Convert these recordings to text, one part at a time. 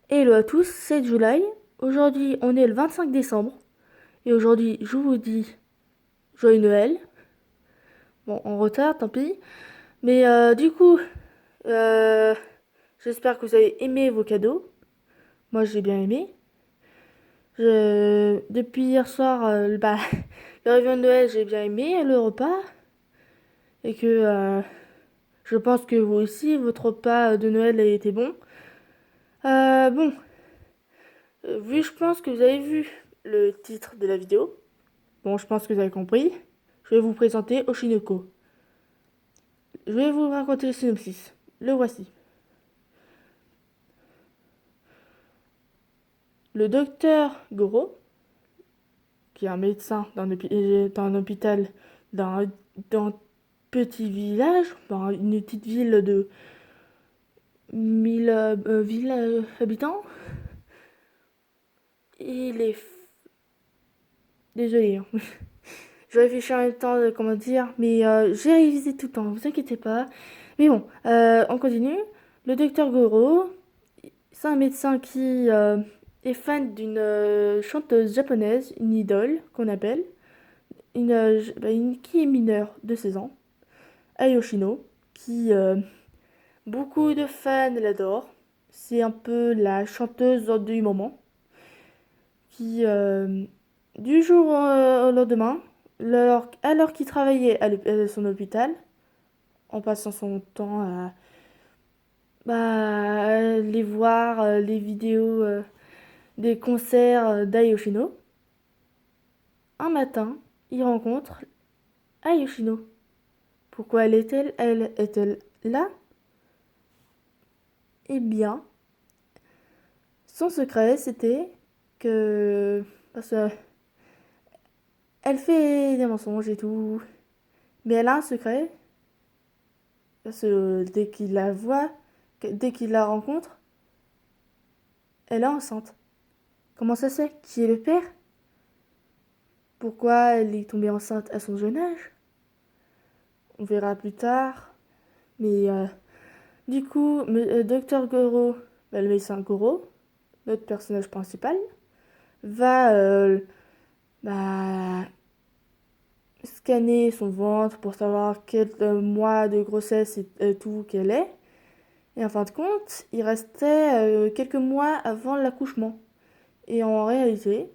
Hello à tous, c'est July. Aujourd'hui, on est le 25 décembre. Et aujourd'hui, je vous dis Joyeux Noël. Bon, en retard, tant pis. Mais du coup, euh, j'espère que vous avez aimé vos cadeaux. Moi, j'ai bien aimé. Depuis hier soir, le réveillon de Noël, j'ai bien aimé le repas. Et que je pense que vous aussi, votre repas de Noël a été bon. Bon, vu, je pense que vous avez vu le titre de la vidéo. Bon, je pense que vous avez compris. Je vais vous présenter Oshinoko. Je vais vous raconter le synopsis. Le voici. Le docteur Goro, qui est un médecin dans un hôpital dans un petit village, dans une petite ville de 1000 habitants, il est... Désolé, hein. Je réfléchis en même temps de comment dire, mais j'ai révisé tout le temps, vous inquiétez pas. Mais bon, on continue. Le docteur Goro, c'est un médecin qui est fan d'une chanteuse japonaise, une idole qu'on appelle, qui est mineure de 16 ans, Ayoshino, qui beaucoup de fans l'adorent. C'est un peu la chanteuse du moment, qui du jour au lendemain, alors qu'il travaillait à son hôpital, en passant son temps à aller voir les vidéos des concerts d'Ayoshino. Un matin, il rencontre Ayoshino. Pourquoi elle est-elle là? Eh bien, son secret, c'était que... Parce que elle fait des mensonges et tout. Mais elle a un secret. Parce que dès qu'il la voit, dès qu'il la rencontre, elle est enceinte. Comment ça se fait? Qui est le père? Pourquoi elle est tombée enceinte à son jeune âge? On verra plus tard. Mais du coup, Dr Goro, le médecin Goro, notre personnage principal, va bah, scanner son ventre pour savoir quel mois de grossesse et tout qu'elle est. Et en fin de compte, il restait quelques mois avant l'accouchement. Et en réalité,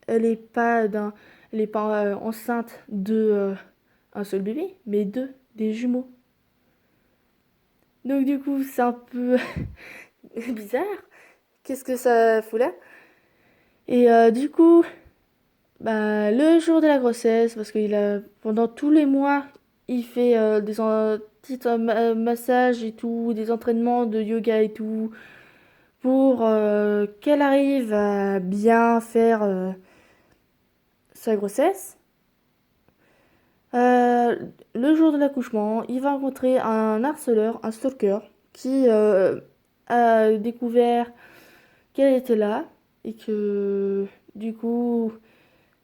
elle n'est pas, elle est pas enceinte de un seul bébé, mais des jumeaux. Donc du coup, c'est un peu bizarre. Qu'est-ce que ça fout là? Et du coup, le jour de la grossesse, parce qu'il a pendant tous les mois, il fait des petits massages et tout, des entraînements de yoga et tout, pour qu'elle arrive à bien faire sa grossesse. Euh, le jour de l'accouchement, il va rencontrer un harceleur, un stalker, qui a découvert qu'elle était là et que du coup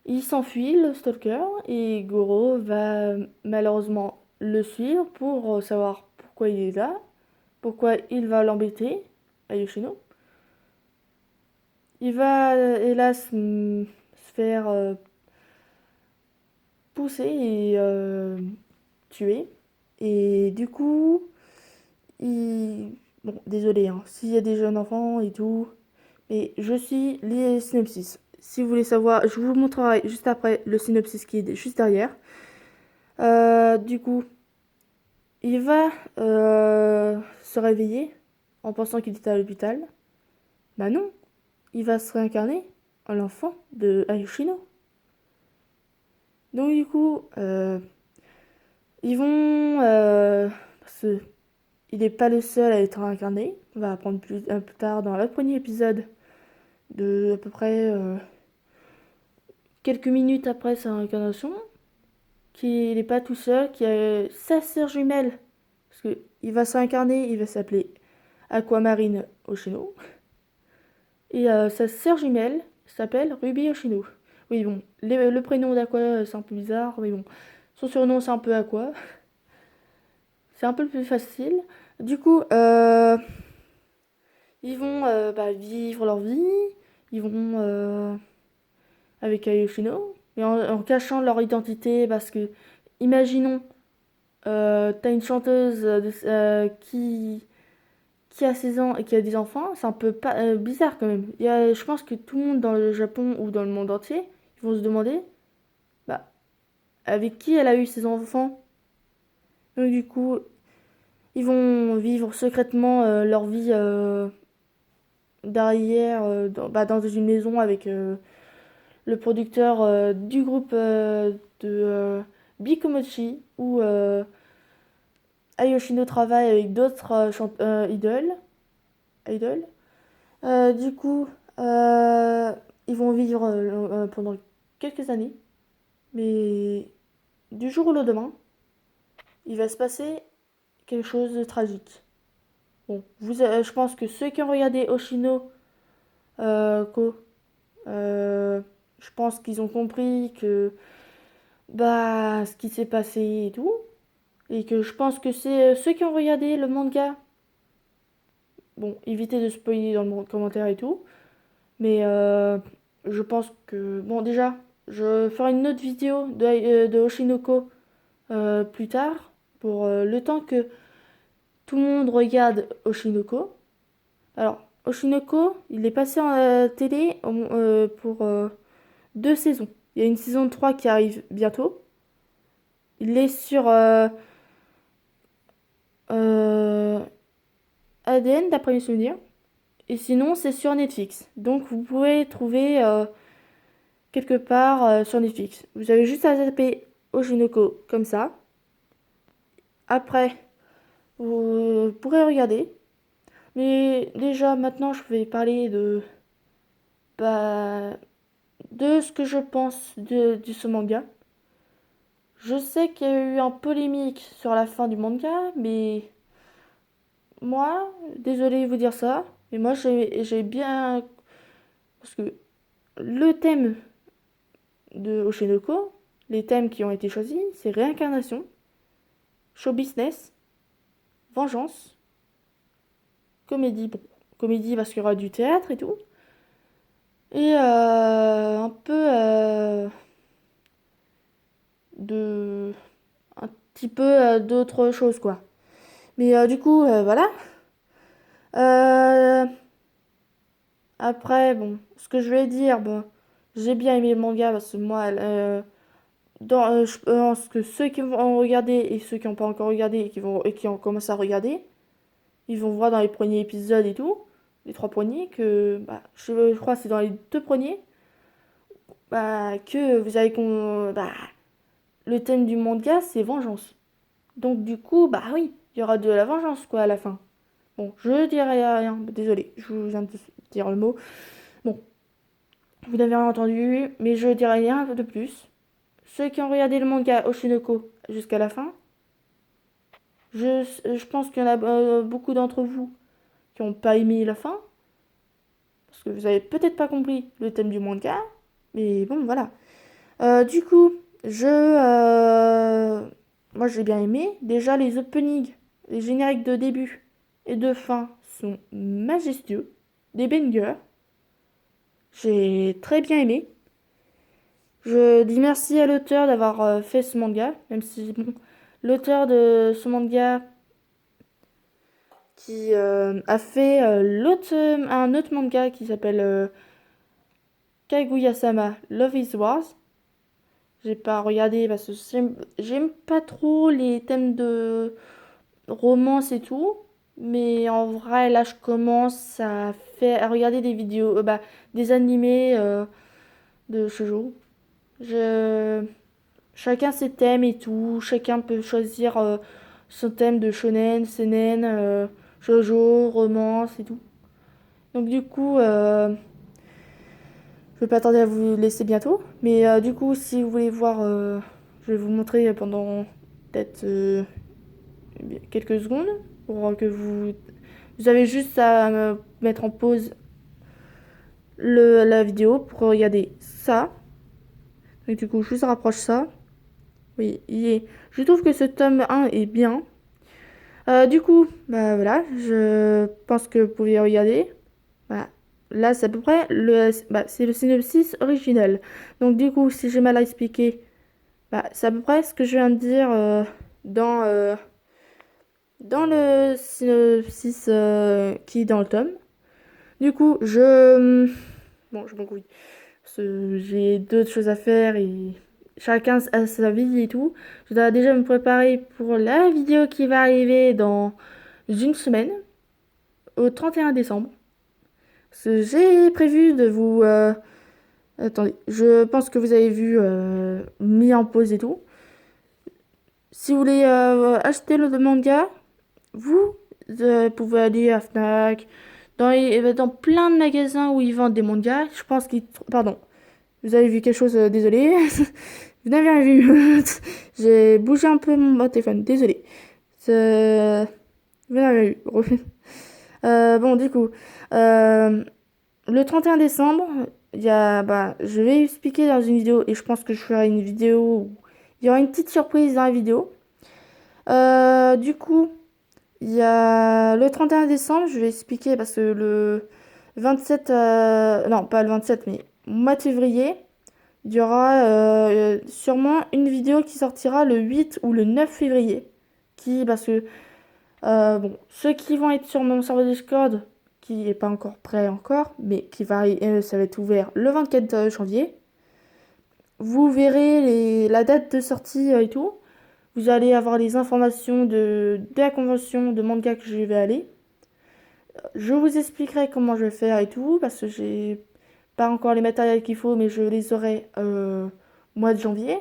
il s'enfuit, le stalker, et Goro va malheureusement le suivre pour savoir pourquoi il est là, pourquoi il va l'embêter à Yoshino. Il va hélas se faire pousser et tuer. Et du coup, il... Bon, désolé, hein, s'il y a des jeunes enfants et tout, mais je suis les synopsis. Si vous voulez savoir, je vous montrerai juste après le synopsis qui est juste derrière. Du coup, il va se réveiller en pensant qu'il était à l'hôpital. Bah non, il va se réincarner en l'enfant de Ayushino. Donc du coup, ils vont... parce que il n'est pas le seul à être réincarné. On va apprendre plus tard dans le premier épisode de à peu près quelques minutes après sa réincarnation, qu'il n'est pas tout seul, qu'il y a sa sœur jumelle. Parce qu'il va s'incarner, il va s'appeler Aquamarine Oshino. Et sa sœur jumelle s'appelle Ruby Oshino. Oui, bon, le prénom d'Aqua, c'est un peu bizarre, mais bon. Son surnom, c'est un peu Aqua. C'est un peu plus facile. Du coup, Ils vont vivre leur vie, ils vont avec Ayoshino, mais en cachant leur identité parce que, imaginons, t'as une chanteuse qui a 16 ans et qui a des enfants, c'est un peu pas, bizarre quand même. Je pense que tout le monde dans le Japon ou dans le monde entier, ils vont se demander, bah, avec qui elle a eu ses enfants. Donc du coup, ils vont vivre secrètement leur vie derrière, dans une maison avec le producteur du groupe de Bikomochi, où Ayoshino travaille avec d'autres idoles. Du coup, euh, ils vont vivre pendant quelques années, mais du jour au lendemain, il va se passer quelque chose de tragique. Bon, je pense que ceux qui ont regardé Oshino Ko, euh, je pense qu'ils ont compris que bah ce qui s'est passé et tout, et que je pense que c'est ceux qui ont regardé le manga. Bon, évitez de spoiler dans le commentaire et tout, mais je pense que bon déjà, je ferai une autre vidéo de Oshinoko plus tard pour le temps que tout le monde regarde Oshinoko. Alors, Oshinoko, il est passé en télé pour 2 saisons. Il y a une saison 3 qui arrive bientôt. Il est sur euh, ADN, d'après mes souvenirs. Et sinon, c'est sur Netflix. Donc, vous pouvez trouver quelque part sur Netflix. Vous avez juste à taper Oshinoko comme ça. Après, vous pourrez regarder. Mais déjà, maintenant, je vais parler bah, de ce que je pense de ce manga. Je sais qu'il y a eu un polémique sur la fin du manga, mais moi, désolé de vous dire ça, mais moi j'ai bien. Parce que le thème de Oshinoko, les thèmes qui ont été choisis, c'est réincarnation, show business, vengeance, comédie. Bon, comédie parce qu'il y aura du théâtre et tout. Et un peu de. Un petit peu d'autres choses, quoi. Mais du coup, voilà. Euh, Après, bon, ce que je vais dire, bon, j'ai bien aimé le manga parce que moi, je pense que ceux qui vont regarder et ceux qui n'ont pas encore regardé et qui ont commencé à regarder, ils vont voir dans les premiers épisodes et tout, les 3 premiers, que bah, je crois que c'est dans les 2 premiers, bah, que vous avez le thème du manga, c'est vengeance. Donc du coup, bah oui, il y aura de la vengeance quoi à la fin. Bon, je dirai rien, désolé, je viens de dire le mot. Bon, vous n'avez rien entendu, mais je dirai rien de plus. Ceux qui ont regardé le manga Oshinoko jusqu'à la fin, je pense qu'il y en a beaucoup d'entre vous qui n'ont pas aimé la fin, parce que vous avez peut-être pas compris le thème du manga, mais bon, voilà. Du coup, moi j'ai bien aimé. Déjà, les openings, les génériques de début et de fin sont majestueux, des bangers. J'ai très bien aimé. Je dis merci à l'auteur d'avoir fait ce manga, même si bon, l'auteur de ce manga qui a fait un autre manga qui s'appelle Kaguya-sama Love is Wars. J'ai pas regardé parce que j'aime pas trop les thèmes de romance et tout. Mais en vrai, là, je commence à regarder des vidéos, des animés de shoujo. Je... Chacun ses thèmes et tout. Chacun peut choisir son thème de shonen, seinen, shoujo, romance et tout. Donc du coup, je vais pas tarder à vous laisser bientôt. Mais du coup, si vous voulez voir, je vais vous montrer pendant peut-être quelques secondes pour que vous avez juste à mettre en pause la vidéo pour regarder ça. Et du coup, je vous rapproche ça. Oui, je trouve que ce tome 1 est bien. Du coup, bah voilà, je pense que vous pouvez regarder. Voilà. Là, c'est à peu près c'est le synopsis original. Donc, du coup, si j'ai mal à expliquer, c'est à peu près ce que je viens de dire dans, euh, dans le synopsis qui est dans le tome. Du coup, bon, je m'en couille. Parce que j'ai d'autres choses à faire et chacun a sa vie et tout. Je dois déjà me préparer pour la vidéo qui va arriver dans une semaine, au 31 décembre. Parce que j'ai prévu de vous... attendez, je pense que vous avez vu mis en pause et tout. Si vous voulez acheter le manga, vous pouvez aller à Fnac, dans plein de magasins où ils vendent des mangas. Je pense qu'ils... Pardon, vous avez vu quelque chose, désolé. Vous n'avez rien vu. J'ai bougé un peu mon téléphone, désolé. C'est- Vous n'avez rien vu. Bon, du coup, euh, le 31 décembre, je vais expliquer dans une vidéo et je pense que je ferai une vidéo où il y aura une petite surprise dans la vidéo. Du coup, il y a le 31 décembre, je vais expliquer parce que le 27, non pas le 27, mais au mois de février, il y aura sûrement une vidéo qui sortira le 8 ou le 9 février. Parce que bon, ceux qui vont être sur mon serveur Discord, qui est pas encore prêt encore, mais ça va être ouvert le 24 janvier. Vous verrez la date de sortie et tout. Vous allez avoir les informations de la convention de manga que je vais aller. Je vous expliquerai comment je vais faire et tout, parce que j'ai pas encore les matériels qu'il faut, mais je les aurai au mois de janvier.